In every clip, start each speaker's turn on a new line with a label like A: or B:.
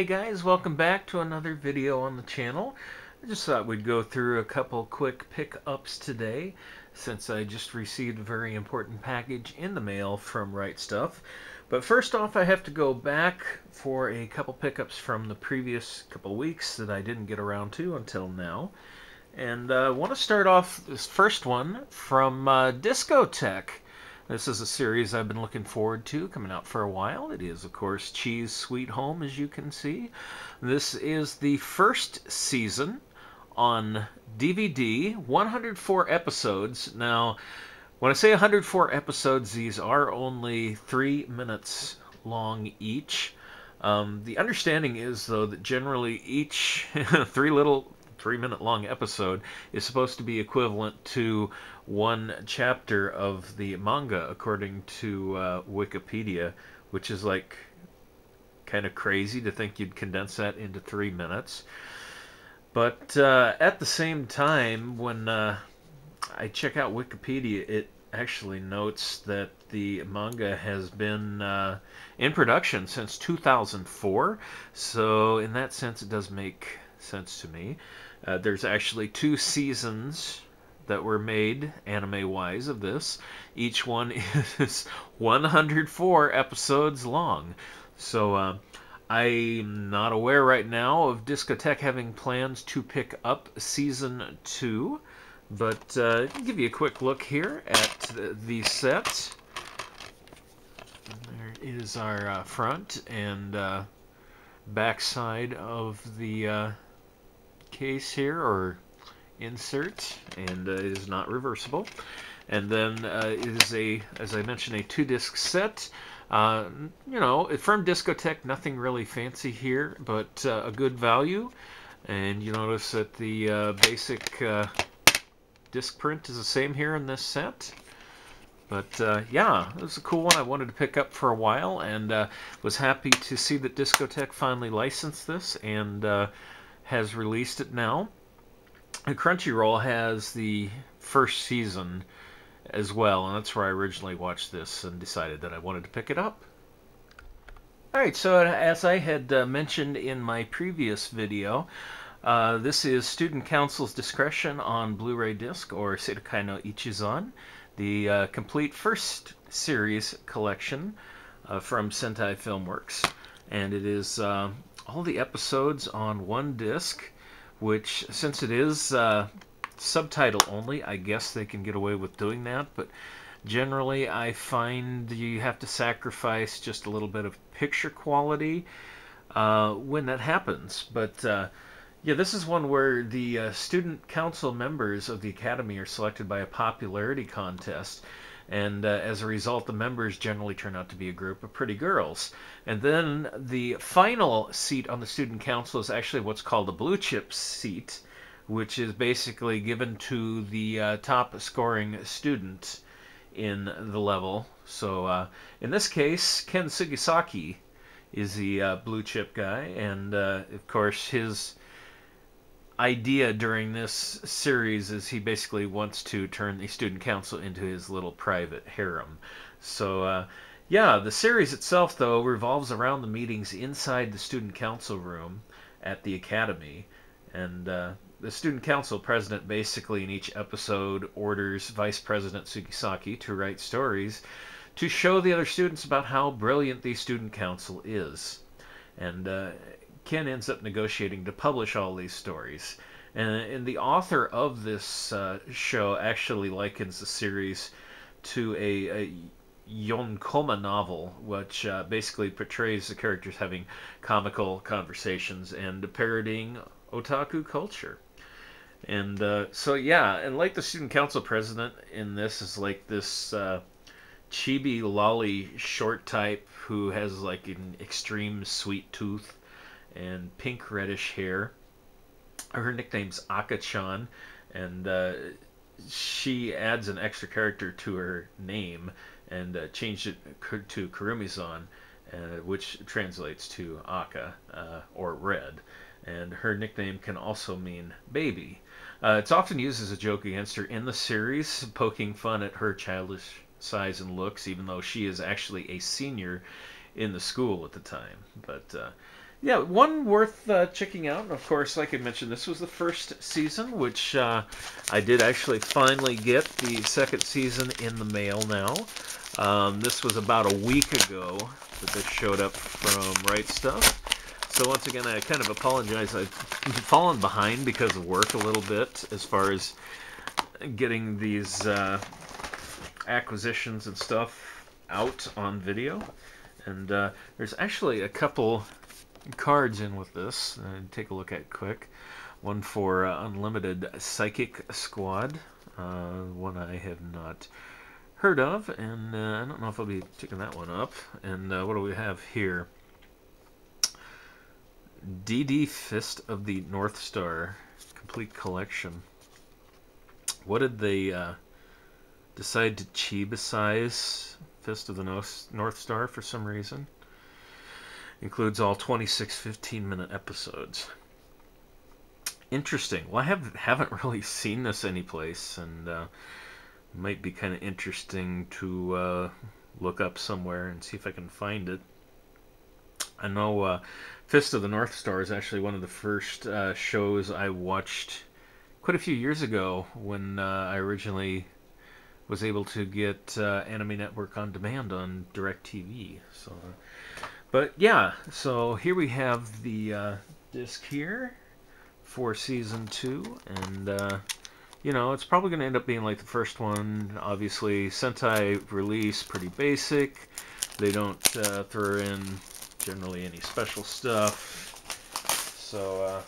A: Hey guys, welcome back to another video on the channel. I just thought we'd go through a couple quick pickups today since I just received a very important package in the mail from Right Stuff. But first off, I have to go back for a couple pickups from the previous couple weeks that I didn't get around to until now. And I want to start off this first one from Discotek. This is a series I've been looking forward to, coming out for a while. It is, of course, Cheese Sweet Home, as you can see. This is the first season on DVD, 104 episodes. Now, when I say 104 episodes, these are only 3 minutes long each. The understanding is, though, that generally each 3-minute long episode is supposed to be equivalent to one chapter of the manga, according to Wikipedia, which is like kind of crazy to think you'd condense that into 3 minutes. But at the same time, when I check out Wikipedia, it actually notes that the manga has been in production since 2004, so in that sense it does make sense to me. There's actually 2 seasons that were made anime-wise of this. Each one is 104 episodes long. So I'm not aware right now of Discotek having plans to pick up Season 2. But I'll give you a quick look here at the set. There is our front and back side of the case here, or insert, and it is not reversible. And then it is as I mentioned, a 2-disc set. You know, from Discotek, nothing really fancy here, but a good value. And you notice that the basic disc print is the same here in this set. But yeah, it was a cool one I wanted to pick up for a while, and was happy to see that Discotek finally licensed this and has released it now. And Crunchyroll has the first season as well, and that's where I originally watched this and decided that I wanted to pick it up. Alright, so as I had mentioned in my previous video, this is Student Council's Discretion on Blu-ray disc, or Seitokai no Ichizon, the complete first series collection from Sentai Filmworks. And it is all the episodes on 1 disc, which, since it is subtitle only, I guess they can get away with doing that, but generally I find you have to sacrifice just a little bit of picture quality when that happens. But yeah, this is one where the student council members of the academy are selected by a popularity contest, and as a result, the members generally turn out to be a group of pretty girls. And then the final seat on the student council is actually what's called a blue chip seat, which is basically given to the top scoring student in the level. So in this case, Ken Sugisaki is the blue chip guy, and of course his idea during this series is he basically wants to turn the student council into his little private harem. So yeah, the series itself, though, revolves around the meetings inside the student council room at the academy, and the student council president basically in each episode orders Vice President Sugisaki to write stories to show the other students about how brilliant the student council is. And Ken ends up negotiating to publish all these stories. And the author of this show actually likens the series to a yonkoma novel, which basically portrays the characters having comical conversations and parodying otaku culture. And so yeah, and like the student council president in this is like this chibi lolly short type who has like an extreme sweet tooth and pink reddish hair. Her nickname's Aka-chan, and she adds an extra character to her name and changed it to Kurumizon, which translates to Aka, or red. And her nickname can also mean baby. It's often used as a joke against her in the series, poking fun at her childish size and looks, even though she is actually a senior in the school at the time. But yeah, one worth checking out. Of course, like I mentioned, this was the first season, which I did actually finally get the second season in the mail now. This was about a week ago that this showed up from Right Stuff. So once again, I kind of apologize. I've fallen behind because of work a little bit as far as getting these acquisitions and stuff out on video. And there's actually a couple cards in with this. Take a look at quick. One for Unlimited Psychic Squad. One I have not heard of, and I don't know if I'll be picking that one up. And what do we have here? DD Fist of the North Star complete collection. What did they decide to chiba-size Fist of the North Star for some reason? Includes all 26 15-minute episodes. Interesting. Well, I haven't really seen this anyplace, and might be kind of interesting to look up somewhere and see if I can find it. I know Fist of the North Star is actually one of the first shows I watched quite a few years ago when I originally was able to get Anime Network on demand on DirecTV. So, but yeah, so here we have the disc here for season 2, and you know, it's probably going to end up being like the first one. Obviously, Sentai release pretty basic. They don't throw in generally any special stuff. So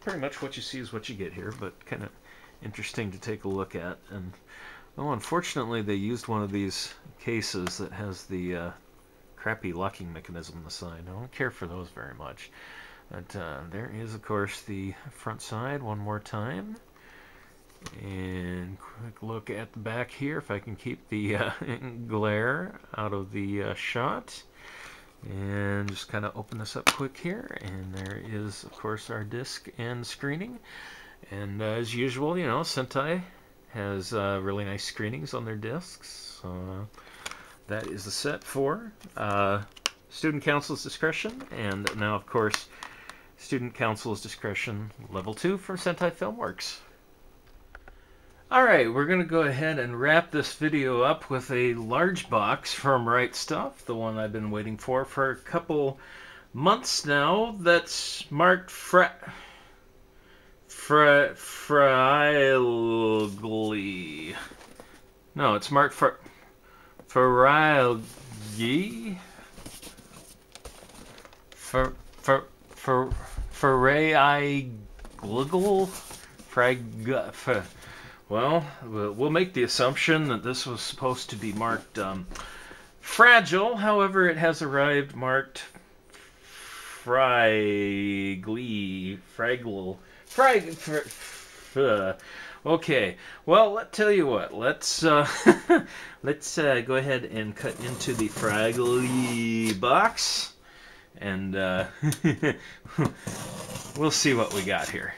A: pretty much what you see is what you get here, but kind of interesting to take a look at. And well, unfortunately, they used one of these cases that has the crappy locking mechanism on the side. I don't care for those very much. But there is, of course, the front side one more time. And quick look at the back here, if I can keep the glare out of the shot. And just kind of open this up quick here. And there is, of course, our disc and screening. And as usual, you know, Sentai has really nice screenings on their discs. So that is the set for Student Council's Discretion. And now, of course, Student Council's Discretion Level 2 from Sentai Filmworks. Alright, we're going to go ahead and wrap this video up with a large box from Right Stuff, the one I've been waiting for a couple months now. That's marked Fragly. No, it's marked Fragly. Well, we'll make the assumption that this was supposed to be marked fragile. However, it has arrived marked fragile. Okay. Well, let's tell you what. Let's let's go ahead and cut into the fragile box, and we'll see what we got here.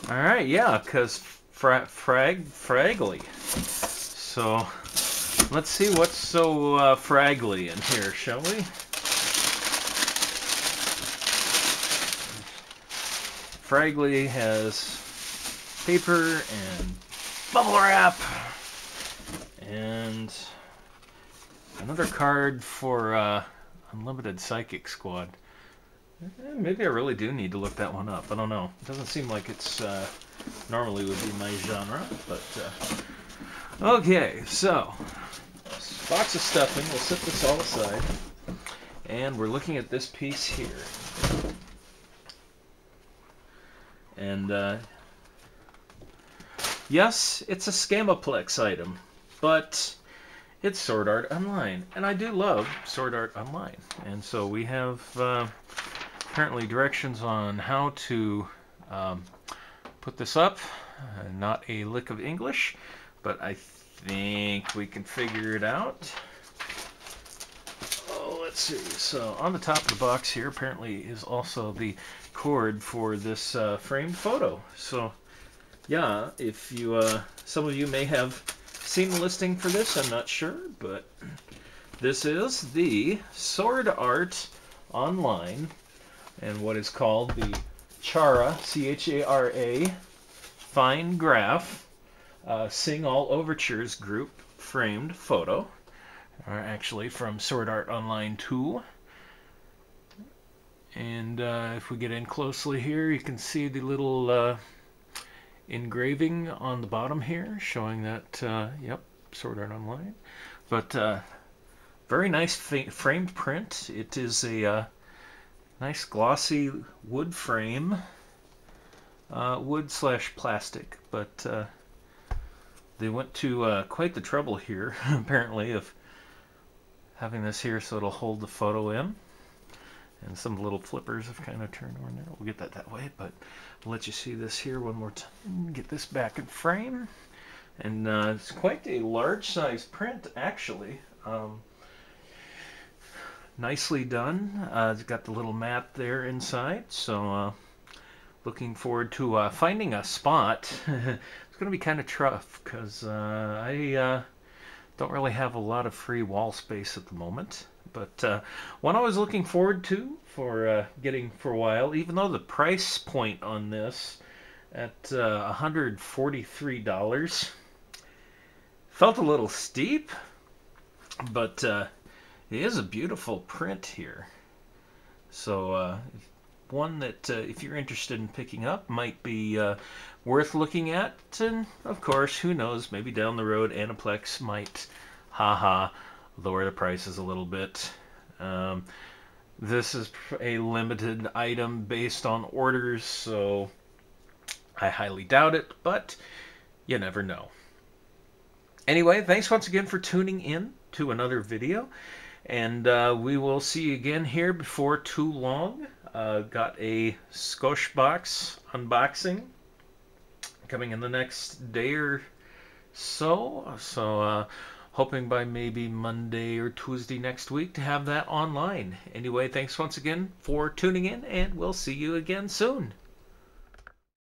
A: All right, yeah, because fraggly. So let's see what's so fraggly in here, shall we? Fraggly has paper and bubble wrap and another card for Unlimited Psychic Squad. Maybe I really do need to look that one up. I don't know. It doesn't seem like it's normally would be my genre, but okay. So box of stuffing. We'll set this all aside, and we're looking at this piece here. And yes, it's a Scamaplex item, but it's Sword Art Online, and I do love Sword Art Online. And so we have apparently directions on how to put this up. Not a lick of English, but I think we can figure it out. Oh, let's see. So on the top of the box here apparently is also the cord for this framed photo. So yeah, if you some of you may have seen the listing for this, I'm not sure, but this is the Sword Art online, and what is called the Chara, C-H-A-R-A, Fine Graph, Sing All Overtures group framed photo. Actually from Sword Art Online 2. And if we get in closely here, you can see the little engraving on the bottom here showing that, yep, Sword Art Online. But very nice framed print. It is a nice glossy wood frame, wood/plastic, but they went to quite the trouble here, apparently, of having this here so it'll hold the photo in. And some little flippers have kind of turned over there. We'll get that way, but I'll let you see this here one more time. Get this back in frame. And it's quite a large size print, actually. Nicely done. It's got the little map there inside, so looking forward to finding a spot. It's going to be kind of tough because I don't really have a lot of free wall space at the moment. But one I was looking forward to for getting for a while, even though the price point on this at $143 felt a little steep, but it is a beautiful print here. So one that if you're interested in picking up might be worth looking at. And of course, who knows, maybe down the road Aniplex might lower the prices a little bit. This is a limited item based on orders, so I highly doubt it, but you never know. Anyway, thanks once again for tuning in to another video, and we will see you again here before too long. Got a Skosh box unboxing coming in the next day or so, hoping by maybe Monday or Tuesday next week to have that online. Anyway, thanks once again for tuning in, and we'll see you again soon.